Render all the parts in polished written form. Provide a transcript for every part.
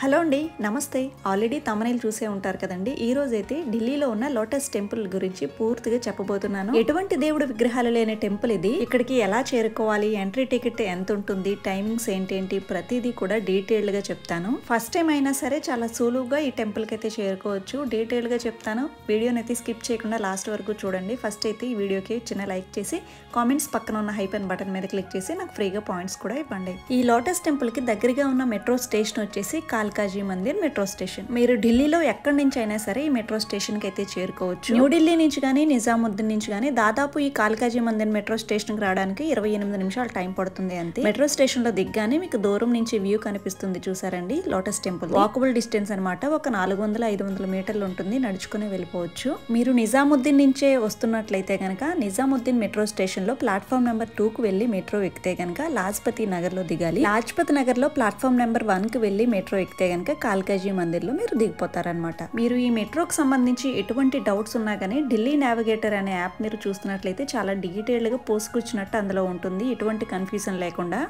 Hello అండి, నమస్తే. Already తమ్మునేలు చూసే ఉంటారు కదండి. ఈ రోజు అయితే ఢిల్లీలో ఉన్న లోటస్ టెంపుల్ గురించి పూర్తిగా చెప్పబోతున్నాను. ఎటువంటి దేవుడి విగ్రహాలు లేని టెంపుల్ ఇది. ఇక్కడికి ఎలా చేరుకోవాలి, ఎంట్రీ టికెట్ ఎంత ఉంటుంది, టైమింగ్స్ ఏంటేంటి, ప్రతిదీ కూడా డీటెయిల్డ్ గా చెప్తాను. ఫస్ట్ టైం అయినా సరే చాలా సులువుగా ఈ టెంపుల్ కి అయితే చేరుకోవచ్చు. డీటెయిల్డ్ గా చెప్తాను. వీడియోని అయితే స్కిప్ చేయకుండా లాస్ట్ వరకు చూడండి. ఫస్ట్ అయితే ఈ వీడియోకి చిన్న లైక్ చేసి కామెంట్స్ పక్కన ఉన్న హైపెన్ బటన్ మీద క్లిక్ చేసి నాకు ఫ్రీగా పాయింట్స్ కూడా ఇవ్వండి. ఈ లోటస్ టెంపుల్ కి దగ్గరగా ఉన్న మెట్రో స్టేషన్ వచ్చేసి కాల్కాజీ మందిర్ మెట్రో స్టేషన్. మీరు ఢిల్లీలో ఎక్కడి నుంచి అయినా సరే ఈ మెట్రో స్టేషన్ కి అయితే చేరుకోవచ్చు. న్యూఢిల్లీ నుంచి గానీ నిజాముద్దీన్ నుంచి గానీ దాదాపు ఈ కాల్కాజీ మందిర్ మెట్రో స్టేషన్ కి రావడానికి 28 నిమిషాలు టైం పడుతుంది అంతే. మెట్రో స్టేషన్ లో దిగ్గానే మీకు దూరం నుంచి వ్యూ కనిపిస్తుంది, చూసారండి లోటస్ టెంపుల్. వాకబుల్ డిస్టెన్స్ అనమాట. ఒక 400-500 మీటర్లు ఉంటుంది, నడుచుకుని వెళ్ళిపోవచ్చు. మీరు నిజాముద్దీన్ నుంచే వస్తున్నట్లయితే గనక నిజాముద్దీన్ మెట్రో స్టేషన్ లో ప్లాట్ఫామ్ నెంబర్ 2 కు వెళ్లి మెట్రో ఎక్కితే గనక లాజ్పతి నగర్ లో దిగాలి. లాజ్పతి నగర్ లో ప్లాట్ఫామ్ నెంబర్ 1 కి వెళ్లి మెట్రో ఎక్కితే గనక కాల్కాజీ మందిర్ లో మీరు దిగిపోతారనమాట. మీరు ఈ మెట్రోకి సంబంధించి ఎటువంటి డౌట్స్ ఉన్నా గానీ ఢిల్లీ నావిగేటర్ అనే యాప్ మీరు చూస్తున్నట్లయితే చాలా డీటెయిల్డ్ గా పోసుకొచ్చినట్టు అందులో ఉంటుంది, ఎటువంటి కన్ఫ్యూజన్ లేకుండా.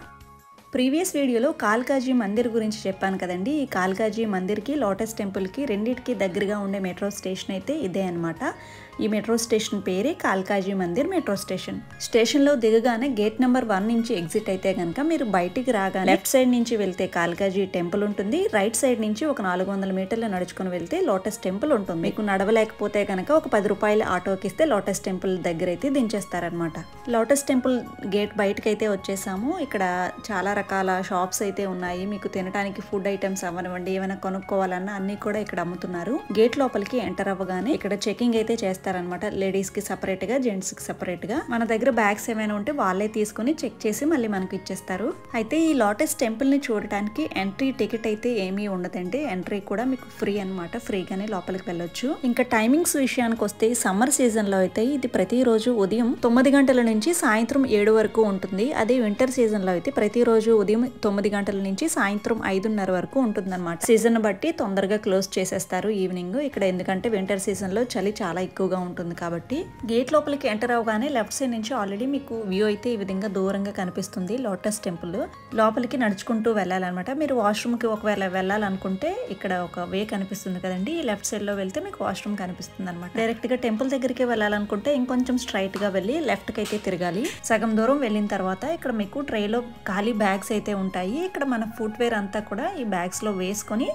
ప్రీవియస్ వీడియోలో కాల్కాజీ మందిర్ గురించి చెప్పాను కదండి. ఈ కాల్కాజీ మందిర్కి లోటస్ టెంపుల్కి రెండింటికి దగ్గరగా ఉండే మెట్రో స్టేషన్ అయితే ఇదే అనమాట. ఈ మెట్రో స్టేషన్ పేరే కాల్కాజీ మందిర్ మెట్రో స్టేషన్. స్టేషన్లో దిగగానే గేట్ నెంబర్ 1 నుంచి ఎగ్జిట్ అయితే కనుక మీరు బయటికి రాగానే లెఫ్ట్ సైడ్ నుంచి వెళ్తే కాల్కాజీ టెంపుల్ ఉంటుంది. రైట్ సైడ్ నుంచి ఒక 400 మీటర్లు నడుచుకుని వెళ్తే లోటస్ టెంపుల్ ఉంటుంది. మీకు నడవలేకపోతే కనుక ఒక 10 రూపాయలు ఆటోకి ఇస్తే లోటస్ టెంపుల్ దగ్గర అయితే దించేస్తారనమాట. లోటస్ టెంపుల్ గేట్ బయటకు అయితే వచ్చేసాము. ఇక్కడ చాలా రకాల షాప్స్ అయితే ఉన్నాయి. మీకు తినడానికి ఫుడ్ ఐటమ్స్ అవనివ్వండి, ఏమైనా కొనుక్కోవాలన్నా అన్ని కూడా ఇక్కడ అమ్ముతున్నారు. గేట్ లోపలికి ఎంటర్ అవ్వగానే ఇక్కడ చెకింగ్ అయితే చేస్తారనమాట. లేడీస్ కి సపరేట్ గా, జెంట్స్ కి సపరేట్ గా. మన దగ్గర బ్యాగ్స్ ఏమైనా ఉంటే వాళ్ళే తీసుకుని చెక్ చేసి మళ్ళీ మనకు ఇచ్చేస్తారు. అయితే ఈ లోటస్ టెంపుల్ ని చూడటానికి ఎంట్రీ టికెట్ అయితే ఏమీ ఉండదండి. ఎంట్రీ కూడా మీకు ఫ్రీ అనమాట. ఫ్రీగానే లోపలికి వెళ్ళొచ్చు. ఇంకా టైమింగ్స్ విషయానికి వస్తే సమ్మర్ సీజన్ లో అయితే ఇది ప్రతిరోజు ఉదయం 9 గంటల నుంచి సాయంత్రం 7 వరకు ఉంటుంది. అదే వింటర్ సీజన్ లో అయితే ప్రతిరోజు ఉదయం 9 గంటల నుంచి సాయంత్రం 5:30 వరకు ఉంటుంది అనమాట. సీజన్ బట్టి తొందరగా క్లోజ్ చేసేస్తారు ఈవినింగ్ ఇక్కడ. ఎందుకంటే వింటర్ సీజన్ లో చలి చాలా ఎక్కువగా ఉంటుంది కాబట్టి. గేట్ లోపలికి ఎంటర్ అవగానే లెఫ్ట్ సైడ్ నుంచి ఆల్రెడీ మీకు వ్యూ అయితే ఈ విధంగా దూరంగా కనిపిస్తుంది లోటస్ టెంపుల్. లోపలికి నడుచుకుంటూ వెళ్ళాలన్నమాట. మీరు వాష్రూమ్ కి ఒకవేళ వెళ్ళాలనుకుంటే ఇక్కడ ఒక వే కనిపిస్తుంది కదండి, ఈ లెఫ్ట్ సైడ్ లో వెళ్తే మీకు వాష్రూమ్ కనిపిస్తుంది అనమాట. డైరెక్ట్ గా టెంపుల్ దగ్గరికి వెళ్ళాలనుకుంటే ఇంకొంచెం స్ట్రైట్ గా వెళ్ళి లెఫ్ట్ కి అయితే తిరగాలి. సగం దూరం వెళ్ళిన తర్వాత ఇక్కడ మీకు ట్రేలో ఖాళీ బ్యాగ్స్ అయితే ఉంటాయి. ఇక్కడ మన ఫుట్ వేర్ అంతా కూడా ఈ బ్యాగ్స్ లో వేసుకొని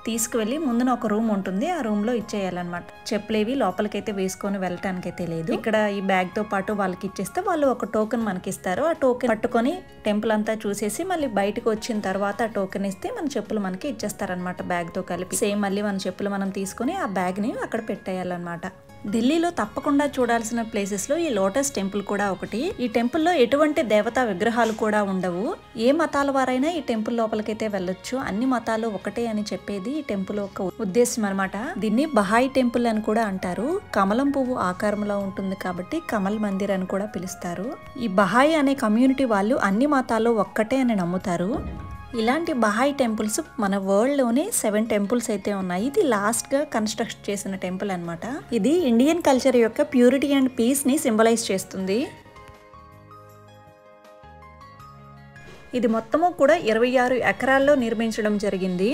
తీసుకువెళ్ళి ముందున ఒక రూమ్ ఉంటుంది, ఆ రూమ్ లో ఇచ్చేయాలన్నమాట. చెప్పులేవి లోపలికైతే వేసుకొని వెళ్ళటానికైతే లేదు. ఇక్కడ ఈ బ్యాగ్ తో పాటు వాళ్ళకి ఇచ్చేస్తే వాళ్ళు ఒక టోకెన్ మనకి ఇస్తారు. ఆ టోకెన్ పట్టుకొని టెంపుల్ అంతా చూసేసి మళ్ళీ బయటకు వచ్చిన తర్వాత ఆ టోకెన్ ఇస్తే మన చెప్పులు మనకి ఇచ్చేస్తారనమాట బ్యాగ్ తో కలిపి. సేమ్ మళ్ళీ మన చెప్పులు మనం తీసుకొని ఆ బ్యాగ్ ని అక్కడ పెట్టేయాలన్నమాట. ఢిల్లీలో తప్పకుండా చూడాల్సిన ప్లేసెస్ లో ఈ లోటస్ టెంపుల్ కూడా ఒకటి. ఈ టెంపుల్ లో ఎటువంటి దేవతా విగ్రహాలు కూడా ఉండవు. ఏ మతాల వారైనా ఈ టెంపుల్ లోపలికైతే వెళ్ళొచ్చు. అన్ని మతాలు ఒకటే అని చెప్పేది ఈ టెంపుల్ యొక్క ఉద్దేశం అనమాట. దీన్ని బహాయి టెంపుల్ అని కూడా అంటారు. కమలం పువ్వు ఆకారంలో ఉంటుంది కాబట్టి కమల్ మందిర్ అని కూడా పిలుస్తారు. ఈ బహాయి అనే కమ్యూనిటీ వాళ్ళు అన్ని మతాలు ఒక్కటే అని నమ్ముతారు. ఇలాంటి బహాయి టెంపుల్స్ మన వరల్డ్ లోనే 7 టెంపుల్స్ అయితే ఉన్నాయి. ఇది లాస్ట్ గా కన్స్ట్రక్ట్ చేసిన టెంపుల్ అనమాట. ఇది ఇండియన్ కల్చర్ యొక్క ప్యూరిటీ అండ్ పీస్ ని సింబలైజ్ చేస్తుంది. ఇది మొత్తము కూడా 26 ఎకరాల్లో నిర్మించడం జరిగింది.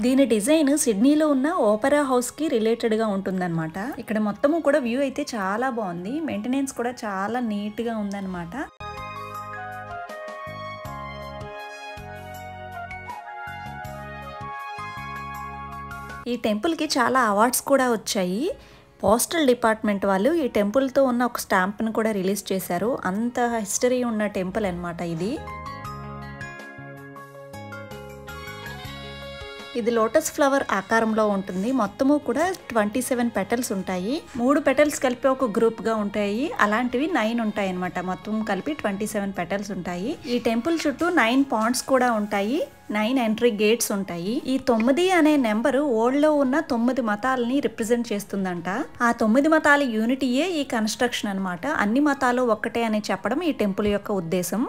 దీని డిజైన్ సిడ్నీలో ఉన్న ఓపెరా హౌస్ కి రిలేటెడ్ గా ఉంటుందన్నమాట. ఇక్కడ మొత్తము కూడా వ్యూ అయితే చాలా బాగుంది. మెయింటెనెన్స్ కూడా చాలా నీట్ గా ఉందన్నమాట. ఈ టెంపుల్ కి చాలా అవార్డ్స్ కూడా వచ్చాయి. పోస్టల్ డిపార్ట్మెంట్ వాళ్ళు ఈ టెంపుల్ తో ఉన్న ఒక స్టాంప్ ని కూడా రిలీజ్ చేశారు. అంత హిస్టరీ ఉన్న టెంపుల్ అన్నమాట ఇది. ఇది లోటస్ ఫ్లవర్ ఆకారంలో ఉంటుంది. మొత్తము కూడా 27 పెటల్స్ ఉంటాయి. 3 పెటల్స్ కలిపి ఒక గ్రూప్ గా ఉంటాయి. అలాంటివి 9 ఉంటాయి అనమాట. మొత్తం కలిపి 27 పెటల్స్ ఉంటాయి. ఈ టెంపుల్ చుట్టూ 9 పాండ్స్ కూడా ఉంటాయి. 9 ఎంట్రీ గేట్స్ ఉంటాయి. ఈ 9 అనే నెంబరు వరల్డ్ లో ఉన్న 9 మతాలని రిప్రజెంట్ చేస్తుందంట. ఆ 9 మతాల యూనిటీయే ఈ కన్స్ట్రక్షన్ అనమాట. అన్ని మతాలు ఒక్కటే అని చెప్పడం ఈ టెంపుల్ యొక్క ఉద్దేశం.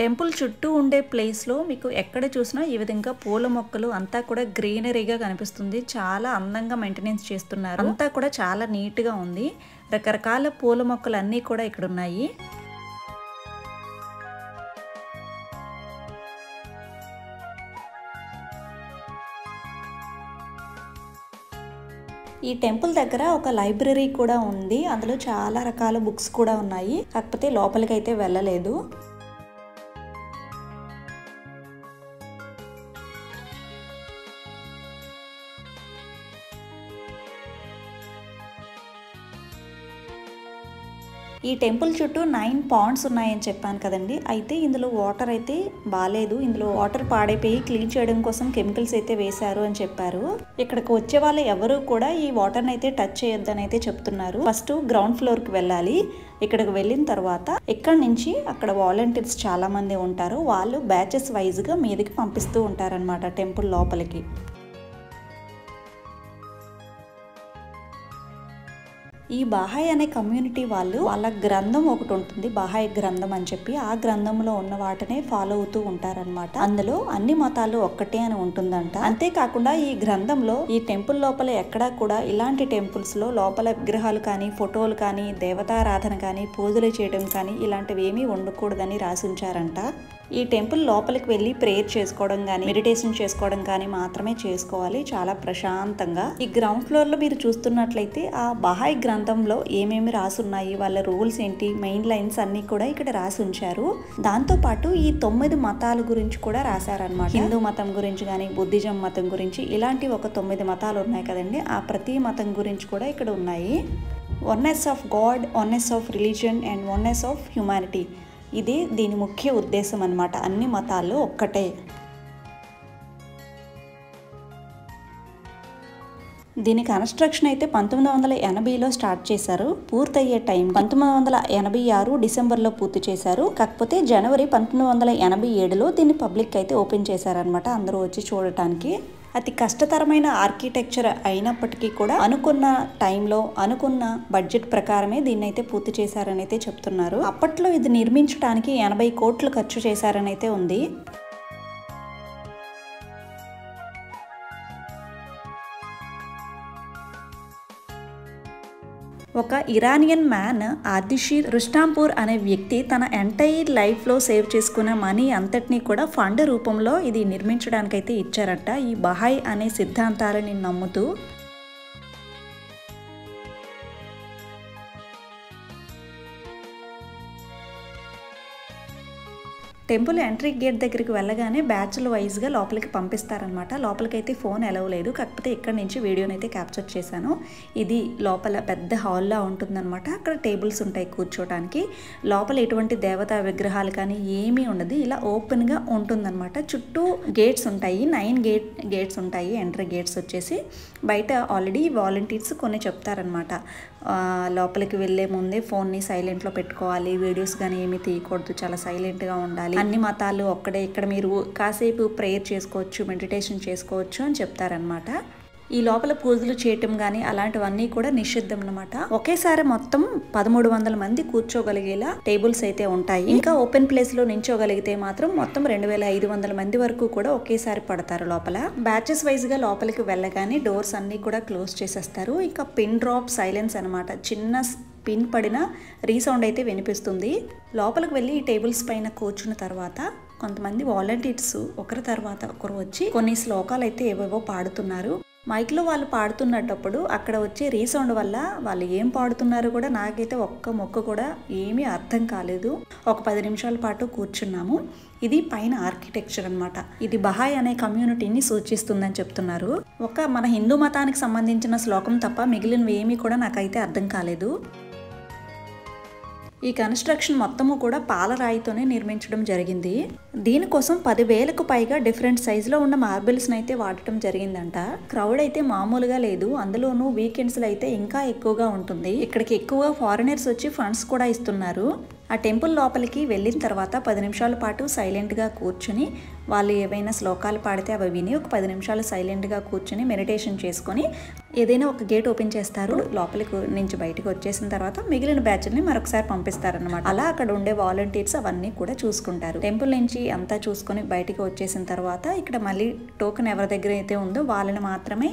టెంపుల్ చుట్టూ ఉండే ప్లేస్ లో మీకు ఎక్కడ చూసినా ఈ విధంగా పూల మొక్కలు అంతా కూడా గ్రీనరీగా కనిపిస్తుంది. చాలా అందంగా మెయింటెనెన్స్ చేస్తున్నారు. అంతా కూడా చాలా నీట్ గా ఉంది. రకరకాల పూల మొక్కలు అన్నీ కూడా ఇక్కడ ఉన్నాయి. ఈ టెంపుల్ దగ్గర ఒక లైబ్రరీ కూడా ఉంది. అందులో చాలా రకాల బుక్స్ కూడా ఉన్నాయి. కాకపోతే లోపలికి అయితే వెళ్ళలేదు. ఈ టెంపుల్ చుట్టూ 9 పాండ్స్ ఉన్నాయని చెప్పాను కదండి. అయితే ఇందులో వాటర్ అయితే బాలేదు. ఇందులో వాటర్ పాడైపోయి క్లీన్ చేయడం కోసం కెమికల్స్ అయితే వేశారు అని చెప్పారు. ఇక్కడికి వచ్చే వాళ్ళు ఎవరు కూడా ఈ వాటర్ని అయితే టచ్ చేయొద్దని అయితే చెప్తున్నారు. ఫస్ట్ గ్రౌండ్ ఫ్లోర్ కి వెళ్ళాలి. ఇక్కడికి వెళ్ళిన తర్వాత ఇక్కడ నుంచి అక్కడ వాలంటీర్స్ చాలా మంది ఉంటారు. వాళ్ళు బ్యాచెస్ వైజ్ గా మీదకి పంపిస్తూ ఉంటారన్నమాట టెంపుల్ లోపలికి. ఈ బాహాయ్ అనే కమ్యూనిటీ వాళ్ళ గ్రంథం ఒకటి ఉంటుంది, బాహాయ్ గ్రంథం అని చెప్పి. ఆ గ్రంథంలో ఉన్న వాటినే ఫాలో అవుతూ ఉంటారనమాట. అందులో అన్ని మతాలు ఒక్కటే అని ఉంటుందంట. అంతేకాకుండా ఈ గ్రంథంలో ఈ టెంపుల్ లోపల ఎక్కడా కూడా ఇలాంటి టెంపుల్స్ లో లోపల విగ్రహాలు కానీ, ఫోటోలు కానీ, దేవతారాధన కానీ, పూజలు చేయడం కానీ ఇలాంటివి ఏమీ ఉండకూడదని రాసి ఉంచారంట. ఈ టెంపుల్ లోపలికి వెళ్ళి ప్రేయర్ చేసుకోవడం కానీ, మెడిటేషన్ చేసుకోవడం కానీ మాత్రమే చేసుకోవాలి, చాలా ప్రశాంతంగా. ఈ గ్రౌండ్ ఫ్లోర్ లో మీరు చూస్తున్నట్లయితే ఆ బాహాయ్ గ్రంథంలో ఏమేమి రాసున్నాయి, వాళ్ళ రూల్స్ ఏంటి, మెయిన్ లైన్స్ అన్ని కూడా ఇక్కడ రాసి ఉంచారు. దాంతో పాటు ఈ 9 మతాల గురించి కూడా రాశారనమాట. హిందూ మతం గురించి కానీ, బుద్ధిజం మతం గురించి, ఇలాంటి ఒక 9 మతాలు ఉన్నాయి కదండి. ఆ ప్రతి మతం గురించి కూడా ఇక్కడ ఉన్నాయి. Oneness of God, oneness of religion and oneness of humanity, ఇది దీని ముఖ్య ఉద్దేశం అన్నమాట. అన్ని మతాలు ఒక్కటే. దీని కన్స్ట్రక్షన్ అయితే 1980లో స్టార్ట్ చేశారు. పూర్తయ్యే టైం 1986 డిసెంబర్లో పూర్తి చేశారు. కాకపోతే జనవరి 1987లో దీన్ని పబ్లిక్ అయితే ఓపెన్ చేశారనమాట, అందరూ వచ్చి చూడటానికి. అతి కష్టతరమైన ఆర్కిటెక్చర్ అయినప్పటికీ కూడా అనుకున్న టైంలో, అనుకున్న బడ్జెట్ ప్రకారమే దీన్ని అయితే పూర్తి చేశారని అయితే చెప్తున్నారు. అప్పట్లో ఇది నిర్మించడానికి 80 కోట్లు ఖర్చు చేశారని అయితే ఉంది. ఒక ఇరానియన్ మ్యాన్ ఆర్దిషీర్ రుస్టాంపూర్ అనే వ్యక్తి తన ఎంటైర్ లైఫ్లో సేవ్ చేసుకున్న మనీ అంతటినీ కూడా ఫండ్ రూపంలో ఇది నిర్మించడానికైతే ఇచ్చారట, ఈ బహాయ్ అనే సిద్ధాంతాలని నమ్ముతూ. టెంపుల్ ఎంట్రీ గేట్ దగ్గరికి వెళ్ళగానే బ్యాచ్ల వైజ్గా లోపలికి పంపిస్తారనమాట. లోపలికైతే ఫోన్ అలౌ లేదు. కాకపోతే ఇక్కడ నుంచి వీడియోని అయితే క్యాప్చర్ చేశాను. ఇది లోపల పెద్ద హాల్లా ఉంటుందన్నమాట. అక్కడ టేబుల్స్ ఉంటాయి కూర్చోడానికి. లోపల ఎటువంటి దేవతా విగ్రహాలు కానీ ఏమీ ఉండదు, ఇలా ఓపెన్గా ఉంటుందన్నమాట. చుట్టూ గేట్స్ ఉంటాయి, 9 గేట్స్ ఉంటాయి. ఎంట్రీ గేట్స్ వచ్చేసి బయట ఆల్రెడీ వాలంటీర్స్ కొన్ని చెప్తారనమాట. లోపలికి వెళ్ళే ముందే ఫోన్ని సైలెంట్లో పెట్టుకోవాలి, వీడియోస్ కానీ ఏమీ తీయకూడదు, చాలా సైలెంట్గా ఉండాలి, అన్ని మతాలు ఒక్కడే, ఇక్కడ మీరు కాసేపు ప్రేయర్ చేసుకోవచ్చు, మెడిటేషన్ చేసుకోవచ్చు అని చెప్తారనమాట. ఈ లోపల పూజలు చేయటం కానీ అలాంటివన్నీ కూడా నిషిద్ధం అనమాట. ఒకేసారి మొత్తం 1300 మంది కూర్చోగలిగేలా టేబుల్స్ అయితే ఉంటాయి. ఇంకా ఓపెన్ ప్లేస్ లో నించోగలిగితే మాత్రం మొత్తం 2500 మంది వరకు కూడా ఒకేసారి పడతారు లోపల. బ్యాచెస్ వైజ్ గా లోపలికి వెళ్ళగానే డోర్స్ అన్ని కూడా క్లోజ్ చేసేస్తారు. ఇంకా పిన్ డ్రాప్ సైలెన్స్ అనమాట, చిన్న పిన్ పడిన రీసౌండ్ అయితే వినిపిస్తుంది. లోపలికి వెళ్ళి ఈ టేబుల్స్ పైన కూర్చున్న తర్వాత కొంతమంది వాలంటీర్స్ ఒకరి తర్వాత ఒకరు వచ్చి కొన్ని శ్లోకాలు అయితే ఏవేవో పాడుతున్నారు. మైక్లో వాళ్ళు పాడుతున్నప్పుడు అక్కడ వచ్చే రీసౌండ్ వల్ల వాళ్ళు ఏం పాడుతున్నారో కూడా నాకైతే ఒక్క మొక్క కూడా ఏమీ అర్థం కాలేదు. ఒక 10 నిమిషాల పాటు కూర్చున్నాము. ఇది పైన ఆర్కిటెక్చర్ అనమాట. ఇది బహాయ్ అనే కమ్యూనిటీని సూచిస్తుందని చెప్తున్నారు. ఒక మన హిందూ మతానికి సంబంధించిన శ్లోకం తప్ప మిగిలినవి ఏమీ కూడా నాకైతే అర్థం కాలేదు. ఈ కన్స్ట్రక్షన్ మొత్తము కూడా పాలరాయితోనే నిర్మించడం జరిగింది. దీనికోసం 10,000కు పైగా డిఫరెంట్ సైజులో ఉన్న మార్బుల్స్ని అయితే వాడటం జరిగిందంట. క్రౌడ్ అయితే మామూలుగా లేదు, అందులోనూ వీకెండ్స్లో అయితే ఇంకా ఎక్కువగా ఉంటుంది. ఇక్కడికి ఎక్కువగా ఫారినర్స్ వచ్చి ఫండ్స్ కూడా ఇస్తున్నారు. ఆ టెంపుల్ లోపలికి వెళ్ళిన తర్వాత 10 నిమిషాల పాటు సైలెంట్గా కూర్చుని వాళ్ళు ఏవైనా శ్లోకాలు పాడితే అవి విని ఒక 10 నిమిషాలు సైలెంట్గా కూర్చుని మెడిటేషన్ చేసుకొని ఏదైనా ఒక గేట్ ఓపెన్ చేస్తారు. లోపలికి నుంచి బయటకు వచ్చేసిన తర్వాత మిగిలిన బ్యాచ్ని మరొకసారి పంపిస్తారనమాట. అలా అక్కడ ఉండే వాలంటీర్స్ అవన్నీ కూడా చూసుకుంటారు. టెంపుల్ నుంచి నుంచి అంతా చూసుకొని బయటికి వచ్చేసిన తర్వాత ఇక్కడ మళ్ళీ టోకెన్ ఎవరి దగ్గర అయితే ఉందో వాళ్ళని మాత్రమే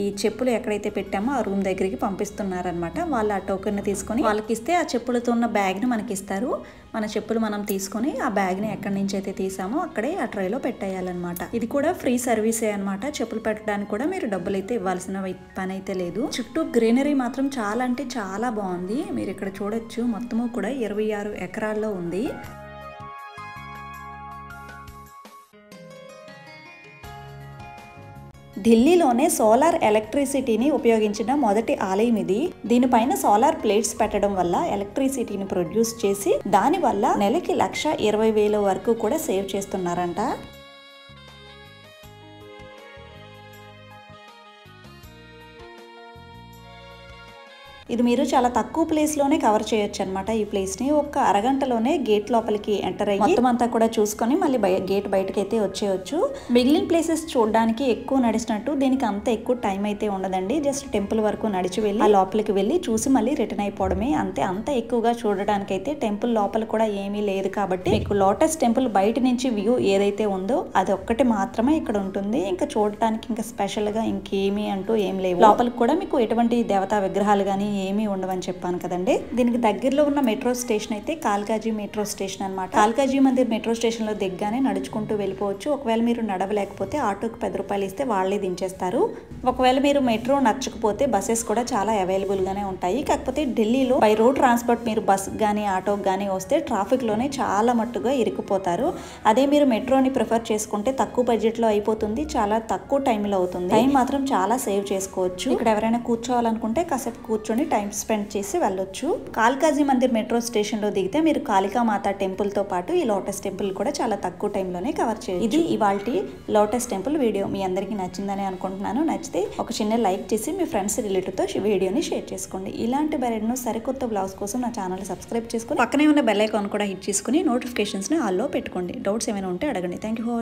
ఈ చెప్పులు ఎక్కడైతే పెట్టామో ఆ రూమ్ దగ్గరికి పంపిస్తున్నారనమాట. వాళ్ళు ఆ టోకెన్ తీసుకొని వాళ్ళకి ఇస్తే ఆ చెప్పులతో ఉన్న బ్యాగ్ని మనకి ఇస్తారు. మన చెప్పులు మనం తీసుకొని ఆ బ్యాగ్ని ఎక్కడి నుంచి అయితే తీసామో అక్కడే ఆ ట్రైలో పెట్టేయాలన్నమాట. ఇది కూడా ఫ్రీ సర్వీసే అనమాట. చెప్పులు పెట్టడానికి కూడా మీరు డబ్బులు అయితే ఇవ్వాల్సిన పని అయితే లేదు. చుట్టూ గ్రీనరీ మాత్రం చాలా అంటే చాలా బాగుంది. మీరు ఇక్కడ చూడొచ్చు, మొత్తము కూడా 26 ఎకరాల్లో ఉంది. ఢిల్లీలోనే సోలార్ ఎలక్ట్రిసిటీని ఉపయోగించిన మొదటి ఆలయం ఇది. దీనిపైన సోలార్ ప్లేట్స్ పెట్టడం వల్ల ఎలక్ట్రిసిటీని ప్రొడ్యూస్ చేసి దాని వల్ల నెలకి 1,20,000 వరకు కూడా సేవ్ చేస్తున్నారంట. ఇది మీరు చాలా తక్కువ ప్లేస్లోనే కవర్ చేయొచ్చు అనమాట. ఈ ప్లేస్ని ఒక అరగంటలోనే గేట్ లోపలికి ఎంటర్ అయ్యి మొత్తం అంతా కూడా చూసుకొని మళ్ళీ గేట్ బయటకి అయితే వచ్చేయచ్చు. మిగిలిన ప్లేసెస్ చూడడానికి ఎక్కువ నడిచినట్టు దీనికి అంత ఎక్కువ టైం అయితే ఉండదండి. జస్ట్ టెంపుల్ వరకు నడిచి వెళ్ళి ఆ లోపలికి వెళ్ళి చూసి మళ్ళీ రిటర్న్ అయిపోవడమే అంతే. అంత ఎక్కువగా చూడడానికి అయితే టెంపుల్ లోపల కూడా ఏమీ లేదు కాబట్టి మీకు లోటస్ టెంపుల్ బయట నుంచి వ్యూ ఏదైతే ఉందో అది ఒక్కటి మాత్రమే ఇక్కడ ఉంటుంది. ఇంకా చూడటానికి ఇంకా స్పెషల్ గా ఇంకేమీ అంటూ ఏం లేవు. లోపలికి కూడా మీకు ఎటువంటి దేవతా విగ్రహాలు కానీ ఏమీ ఉండవని చెప్పాను కదండి. దీనికి దగ్గరలో ఉన్న మెట్రో స్టేషన్ అయితే కాల్కాజీ మెట్రో స్టేషన్ అనమాట. కాల్కాజీ మందిర్ మెట్రో స్టేషన్ లో దిగ్గానే నడుచుకుంటూ వెళ్ళిపోవచ్చు. ఒకవేళ మీరు నడవలేకపోతే ఆటోకి 10 రూపాయలు ఇస్తే వాళ్ళే దించేస్తారు. ఒకవేళ మీరు మెట్రో నచ్చకపోతే బస్సెస్ కూడా చాలా అవైలబుల్ గానే ఉంటాయి. కాకపోతే ఢిల్లీలో బై రోడ్ ట్రాన్స్పోర్ట్ మీరు బస్ గానీ ఆటోకి గానీ వస్తే ట్రాఫిక్ లోనే చాలా మట్టుగా ఇరుక్కుపోతారు. అదే మీరు మెట్రోని ప్రిఫర్ చేసుకుంటే తక్కువ బడ్జెట్ లో అయిపోతుంది, చాలా తక్కువ టైంలో అవుతుంది. టైం మాత్రం చాలా సేవ్ చేసుకోవచ్చు. ఇక్కడ ఎవరైనా కూర్చోవాలనుకుంటే కాసేపు కూర్చొని టైం స్పెండ్ చేసి వెళ్ళొచ్చు. కాల్కాజీ మందిర్ మెట్రో స్టేషన్ లో దిగితే మీరు కాళికామాత టెంపుల్ తో పాటు ఈ లోటస్ టెంపుల్ కూడా చాలా తక్కువ టైంలోనే కవర్ చేయొచ్చు. ఇది ఇవాల్టి లోటస్ టెంపుల్ వీడియో. మీ అందరికీ నచ్చిందని అనుకుంటున్నాను. నచ్చితే ఒక చిన్న లైక్ చేసి మీ ఫ్రెండ్స్ రిలేటివ్ తో వీడియోని షేర్ చేసుకోండి. ఇలాంటి మరెన్నో సరికొత్త బ్లాగ్స్ కోసం నా ఛానల్ సబ్స్క్రైబ్ చేసుకుని పక్కనే ఉన్న బెల్ ఐకాన్ కూడా హిట్ చేసుకుని నోటిఫికేషన్స్ ని ఆల్లో పెట్టుకోండి. డౌట్స్ ఏమైనా ఉంటే అడగండి. Thank you.